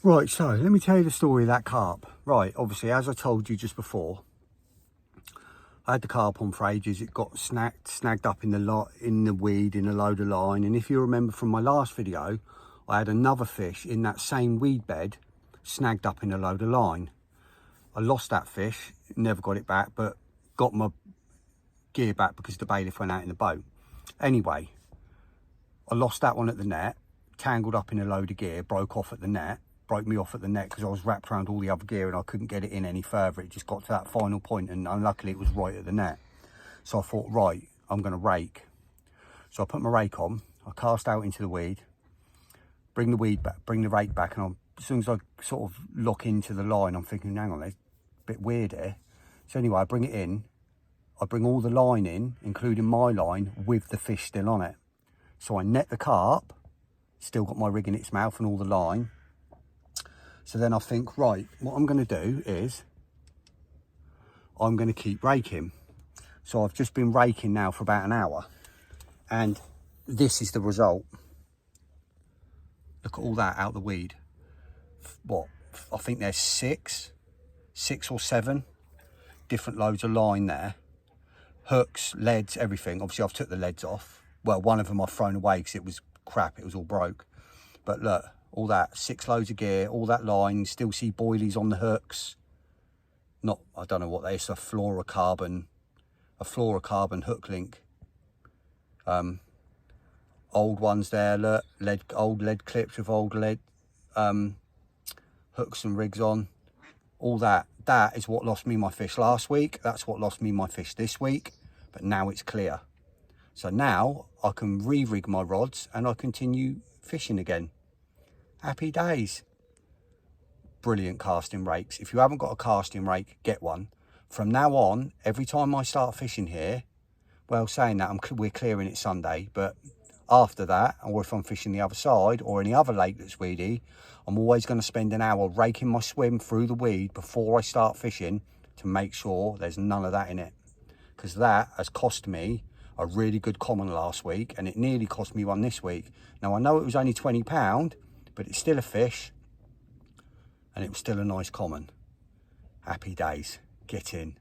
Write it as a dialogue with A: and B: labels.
A: Right, so let me tell you the story of that carp. Right, obviously, as I told you just before, I had the carp on for ages. It got snagged up in the weed in a load of line. And if you remember from my last video, I had another fish in that same weed bed snagged up in a load of line. I lost that fish, never got it back, but got my gear back because the bailiff went out in the boat. Anyway, I lost that one at the net, tangled up in a load of gear, broke me off at the net because I was wrapped around all the other gear and I couldn't get it in any further. It just got to that final point and unluckily it was right at the net. So I thought, right, I'm going to rake. So I put my rake on, I cast out into the weed, bring the rake back, and as soon as I sort of lock into the line, I'm thinking, hang on, it's a bit weird here. So anyway, I bring it in, I bring all the line in, including my line, with the fish still on it. So I net the carp, still got my rig in its mouth and all the line. So then I think, right, what I'm going to do is I'm going to keep raking. So I've just been raking now for about an hour. And this is the result. Look at all that out the weed. What? I think there's six or seven different loads of line there. Hooks, leads, everything. Obviously, I've took the leads off. Well, one of them I've thrown away because it was crap. It was all broke. But look. All that, 6 loads of gear, all that line, still see boilies on the hooks. I don't know what they is, a fluorocarbon hook link. Old ones there, look, old lead clips with old lead hooks and rigs on. All that is what lost me my fish last week. That's what lost me my fish this week, but now it's clear. So now I can re-rig my rods and I continue fishing again. Happy days. Brilliant casting rakes. If you haven't got a casting rake, get one. From now on, every time I start fishing here, well, saying that, we're clearing it Sunday, but after that, or if I'm fishing the other side or any other lake that's weedy, I'm always going to spend an hour raking my swim through the weed before I start fishing to make sure there's none of that in it. Because that has cost me a really good common last week, and it nearly cost me one this week. Now, I know it was only £20, but it's still a fish, and it was still a nice common. Happy days. Get in.